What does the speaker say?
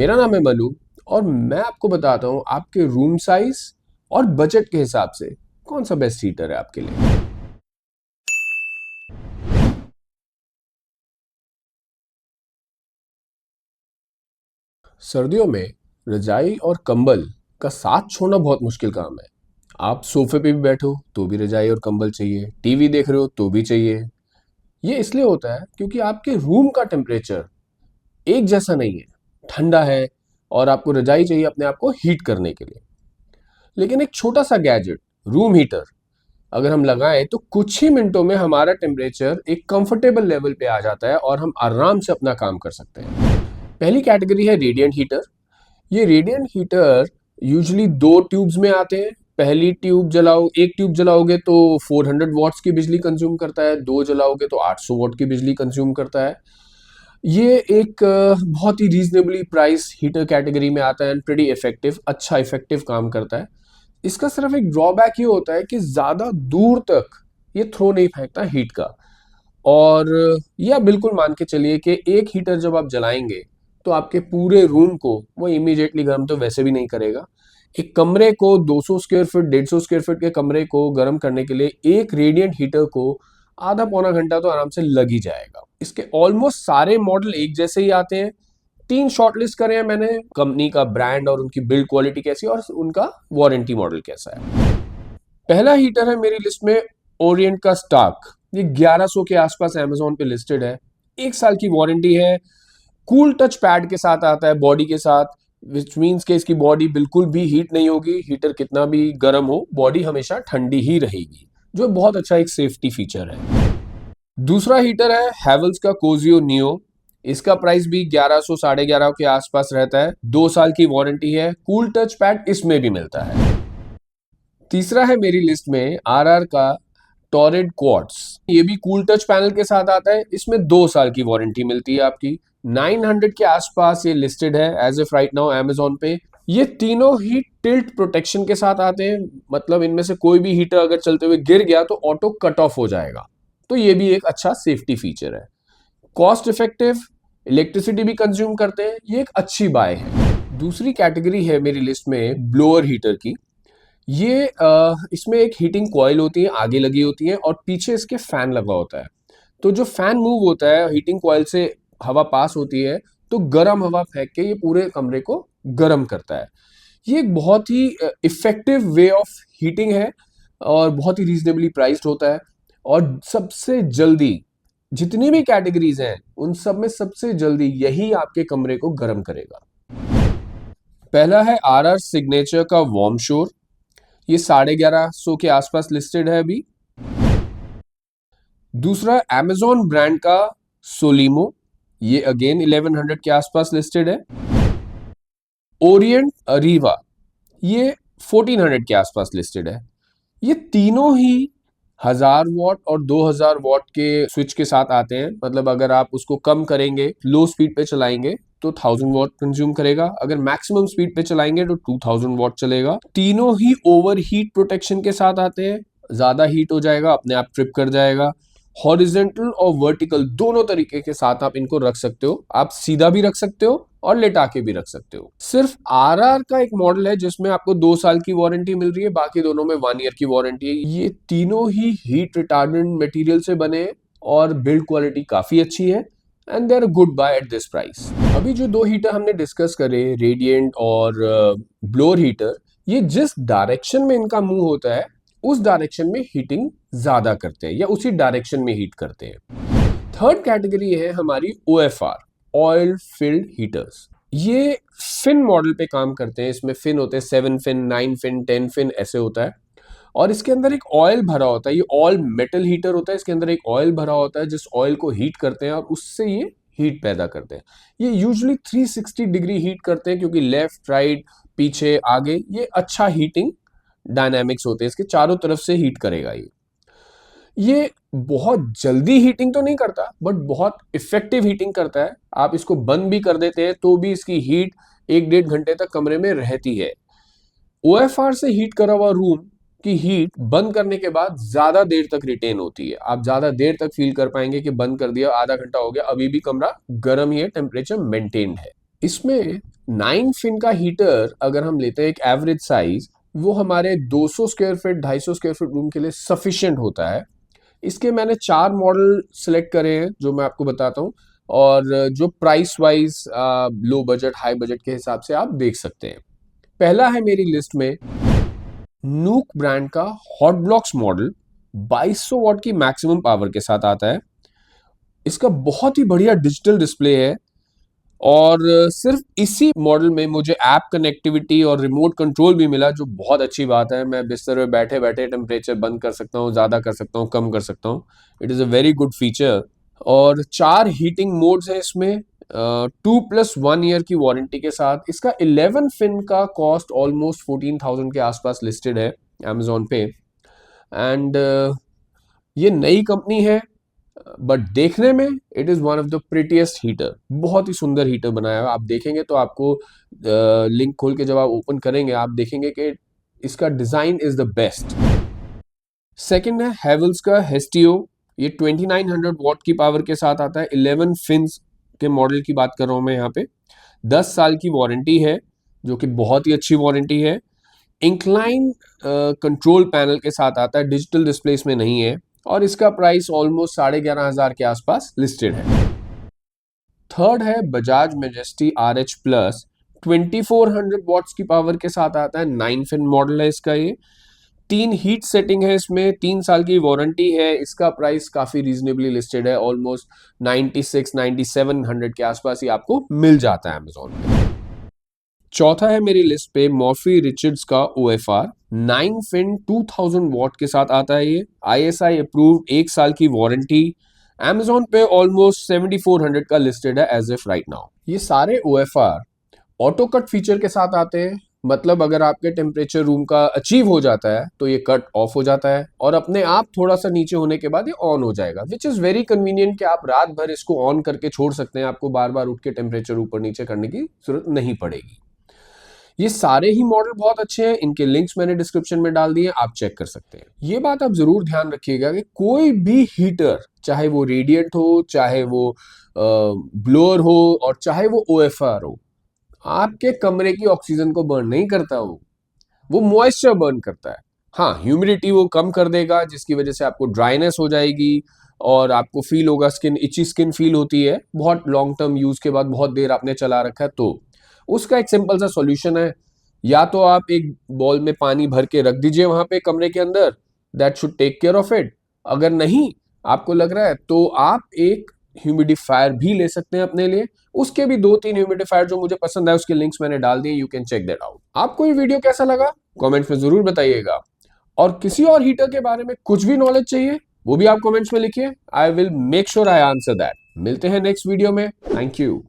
मेरा नाम है मनु और मैं आपको बताता हूँ आपके रूम साइज और बजट के हिसाब से कौन सा बेस्ट हीटर है आपके लिए। सर्दियों में रजाई और कंबल का साथ छोड़ना बहुत मुश्किल काम है। आप सोफे पे भी बैठो तो भी रजाई और कंबल चाहिए, टीवी देख रहे हो तो भी चाहिए। ये इसलिए होता है क्योंकि आपके रूम का टेम्परेचर एक जैसा नहीं है, ठंडा है और आपको रजाई चाहिए अपने आप को हीट करने के लिए। लेकिन एक छोटा सा गैजेट, रूम हीटर, अगर हम लगाएं तो कुछ ही मिनटों में हमारा टेम्परेचर एक कंफर्टेबल लेवल पे आ जाता है और हम आराम से अपना काम कर सकते हैं। पहली कैटेगरी है रेडिएंट हीटर। ये रेडिएंट हीटर यूजुअली दो ट्यूब्स में आते हैं। पहली ट्यूब जलाओ एक ट्यूब जलाओगे तो 400 वॉट्स की बिजली कंज्यूम करता है, दो जलाओगे तो 800 वॉट की बिजली कंज्यूम करता है। ये एक बहुत ही रीजनेबली प्राइस हीटर कैटेगरी में आता है एंड प्रीटी इफेक्टिव, अच्छा इफेक्टिव काम करता है। इसका सिर्फ एक ड्रॉबैक ये होता है कि ज्यादा दूर तक ये थ्रो नहीं फेंकता हीट का। और ये आप बिल्कुल मान के चलिए कि एक हीटर जब आप जलाएंगे तो आपके पूरे रूम को वो इमीडिएटली गर्म तो वैसे भी नहीं करेगा। एक कमरे को 200 स्क्वायर फीट 150 स्क्वायर फीट के कमरे को गर्म करने के लिए एक रेडिएंट हीटर को आधा पौना घंटा तो आराम से लग ही जाएगा। इसके ऑलमोस्ट सारे मॉडल एक जैसे ही आते हैं। तीन शॉर्टलिस्ट करे हैं मैंने, कंपनी का ब्रांड और उनकी बिल्ड क्वालिटी कैसी है और उनका वारंटी मॉडल कैसा है। पहला हीटर है मेरी लिस्ट में ओरिएंट का स्टार्क। ये 1100 के आसपास अमेजोन पे लिस्टेड है। एक साल की वारंटी है। कूल टच पैड के साथ आता है बॉडी के साथ, विच मीन्स कि इसकी बॉडी बिल्कुल भी हीट नहीं होगी। हीटर कितना भी गर्म हो बॉडी हमेशा ठंडी ही रहेगी, जो बहुत अच्छा एक सेफ्टी फीचर है। दूसरा हीटर है हैवेल्स का कोजियो नियो। इसका प्राइस भी 1100 1150 के आसपास रहता है। 2 साल की वारंटी है। कूल टच पैड इसमें भी मिलता है। तीसरा है मेरी लिस्ट में आरआर का टॉरेड क्वार्ट्स। ये भी कूल टच पैनल के साथ आता है। इसमें 2 साल की वारंटी मिलती है आपकी। 900 के आसपास ये लिस्टेड है as of right now Amazon पे। ये तीनों ही टिल्ट प्रोटेक्शन के साथ आते हैं, मतलब इनमें से कोई भी हीटर अगर चलते हुए गिर गया तो ऑटो कट ऑफ हो जाएगा। तो ये भी एक अच्छा सेफ्टी फीचर है। कॉस्ट इफेक्टिव, इलेक्ट्रिसिटी भी कंज्यूम करते हैं, ये एक अच्छी बाय है। दूसरी कैटेगरी है मेरी लिस्ट में ब्लोअर हीटर की। ये इसमें एक हीटिंग कॉइल होती है, आगे लगी होती है और पीछे इसके फैन लगा होता है। तो जो फैन मूव होता है, हीटिंग कॉइल से हवा पास होती है तो गर्म हवा फेंक के ये पूरे कमरे को गर्म करता है। ये एक बहुत ही इफेक्टिव वे ऑफ हीटिंग है और बहुत ही रीजनेबली प्राइस्ड होता है। और सबसे जल्दी, जितनी भी कैटेगरीज हैं उन सब में सबसे जल्दी यही आपके कमरे को गर्म करेगा। पहला है आरआर सिग्नेचर का वार्म शोर। ये 1150 के आसपास लिस्टेड है अभी। दूसरा amazon ब्रांड का सोलिमो। ये अगेन 1100 के आसपास लिस्टेड है। ओरिएंट अरीवा, ये 1400 के आसपास लिस्टेड है। ये तीनों ही 1000 वॉट और 2000 वॉट के स्विच के साथ आते हैं। मतलब अगर आप उसको कम करेंगे, लो स्पीड पे चलाएंगे तो 1000 वॉट कंज्यूम करेगा, अगर मैक्सिमम स्पीड पे चलाएंगे तो 2000 वॉट चलेगा। तीनों ही ओवर हीट प्रोटेक्शन के साथ आते हैं। ज्यादा हीट हो जाएगा, अपने आप ट्रिप कर जाएगा। हॉरिजेंटल और वर्टिकल दोनों तरीके के साथ आप इनको रख सकते हो। आप सीधा भी रख सकते हो और लेटा के भी रख सकते हो। सिर्फ आरआर का एक मॉडल है जिसमें आपको 2 साल की वारंटी मिल रही है, बाकी दोनों में 1 ईयर की वारंटी है। ये तीनों ही हीट रिटार्डेंट मटेरियल से बने हैं और बिल्ड क्वालिटी काफी अच्छी है and they are good buy at this price. अभी जो दो हीटर हमने डिस्कस करे, रेडिएंट और ब्लोअर हीटर, ये जिस डायरेक्शन में इनका मूव होता है उस डायरेक्शन में हीटिंग ज्यादा करते हैं या उसी डायरेक्शन में हीट करते हैं। थर्ड कैटेगरी है हमारी ओएफआर, ऑयल फिल्ड हीटर्स। ये फिन मॉडल पे काम करते हैं। इसमें फिन होते हैं 7 फिन, 9 फिन, 10 फिन ऐसे होता है और इसके अंदर एक ऑयल भरा होता है। ये ऑल मेटल हीटर होता है। इसके अंदर एक ऑयल भरा होता है जिस ऑयल को हीट करते हैं और उससे ये हीट पैदा करते हैं। ये यूजुअली 360 डिग्री हीट करते हैं क्योंकि लेफ्ट राइट पीछे आगे ये अच्छा हीटिंग डायनामिक्स होते हैं, इसके चारों तरफ से हीट करेगा। ये बहुत जल्दी हीटिंग तो नहीं करता बट बहुत इफेक्टिव हीटिंग करता है। आप इसको बंद भी कर देते हैं तो भी इसकी हीट 1 डेढ़ घंटे तक कमरे में रहती है। ओएफआर से हीट करा हुआ रूम की हीट बंद करने के बाद ज्यादा देर तक रिटेन होती है। आप ज्यादा देर तक फील कर पाएंगे कि बंद कर दिया, आधा घंटा हो गया, अभी भी कमरा गर्म ही है, टेम्परेचर मेंटेन्ड है। इसमें 9 फिन का हीटर अगर हम लेते हैं एक एवरेज साइज, वो हमारे 200 square feet 250 square feet room के लिए सफिशिएंट होता है। इसके मैंने 4 मॉडल सिलेक्ट करे हैं जो मैं आपको बताता हूँ, और जो price wise low budget high budget के हिसाब से आप देख सकते हैं। पहला है मेरी लिस्ट में नूक ब्रांड का हॉट ब्लॉक्स मॉडल, 2200 वॉट की मैक्सिमम पावर के साथ आता है। इसका बहुत ही बढ़िया डिजिटल डिस्प्ले है, और सिर्फ इसी मॉडल में मुझे ऐप कनेक्टिविटी और रिमोट कंट्रोल भी मिला, जो बहुत अच्छी बात है। मैं बिस्तर में बैठे बैठे टेम्परेचर बंद कर सकता हूँ, ज़्यादा कर सकता हूँ, कम कर सकता हूँ। It is a very good feature. और 4 हीटिंग मोड्स हैं इसमें, 2+1 ईयर की वारंटी के साथ। इसका 11 फिन का कॉस्ट ऑलमोस्ट 14,000 के आसपास लिस्टेड है अमेजोन पे। एंड ये नई कंपनी है, बट देखने में it is one of the prettiest heater. बहुत ही सुंदर हीटर बनाया है। आप देखेंगे तो आपको लिंक खोल के जब आप ओपन करेंगे, आप देखेंगे कि इसका design is the best. Second है हैवेल्स का हेस्टियो। ये 2900 वॉट की पावर के साथ आता है। 11 फिन्स के मॉडल की बात कर रहा हूँ मैं यहाँ पे। 10 साल की वारंटी है, जो कि बहुत ही अच्छी वारंटी है। इंक्लाइन कंट्रोल पैनल के साथ आता है, डिजिटल डिस्प्ले इसमें नहीं है, और इसका प्राइस ऑलमोस्ट 11,500 के आसपास लिस्टेड है। थर्ड है बजाज मेजेस्टी RH+, 2400 वॉट्स की पावर के साथ आता है। 9 फिन मॉडल है इसका। ये 3 हीट सेटिंग है इसमें, 3 साल की वारंटी है। इसका प्राइस काफी रीजनेबली लिस्टेड है, ऑलमोस्ट 96-9700 के आसपास ही आपको मिल जाता है अमेजोन पे। चौथा है मेरी लिस्ट पे मॉर्फी रिचर्ड्स का OFR 9 फिन 2000 वॉट के साथ आता है। ये ISI अप्रूव्ड, 1 साल की वारंटी। Amazon पे ऑलमोस्ट 7400 का लिस्टेड है एज एफ राइट नाउ। ये सारे OFR ऑटो कट फीचर के साथ आते हैं, मतलब अगर आपके टेम्परेचर रूम का अचीव हो जाता है तो ये कट ऑफ हो जाता है, और अपने आप थोड़ा सा नीचे होने के बाद ये ऑन हो जाएगा, विच इज़ वेरी कन्वीनियंट कि आप रात भर इसको ऑन करके छोड़ सकते हैं। आपको बार बार उठ के टेम्परेचर ऊपर नीचे करने की जरूरत नहीं पड़ेगी। ये सारे ही मॉडल बहुत अच्छे हैं। इनके लिंक्स मैंने डिस्क्रिप्शन में डाल दिए, आप चेक कर सकते हैं। ये बात आप जरूर ध्यान रखिएगा कि कोई भी हीटर, चाहे वो रेडिएंट हो, चाहे वो ब्लोअर हो, और चाहे वो OFR हो, आपके कमरे की ऑक्सीजन को बर्न नहीं करता। वो मॉइस्चर बर्न करता है। हाँ, ह्यूमिडिटी वो कम कर देगा, जिसकी वजह से आपको ड्राइनेस हो जाएगी, और आपको फील होगा, स्किन इची स्किन फील होती है बहुत लॉन्ग टर्म यूज के बाद, बहुत देर आपने चला रखा है तो। उसका एक सिंपल सा सॉल्यूशन है, या तो आप एक बॉल में पानी भर के रख दीजिए वहां पे कमरे के अंदर, that should take care of it. अगर नहीं आपको लग रहा है तो आप एक ह्यूमिडिफायर भी ले सकते हैं अपने लिए। उसके भी 2-3 ह्यूमिडिफायर जो मुझे पसंद है, उसके लिंक्स मैंने डाल दिए, you can check that out. आपको ये वीडियो कैसा लगा कमेंट्स में जरूर बताइएगा, और किसी और हीटर के बारे में कुछ भी नॉलेज चाहिए वो भी आप कमेंट्स में लिखिए। I will make sure I answer that. मिलते हैं नेक्स्ट वीडियो में। Thank you.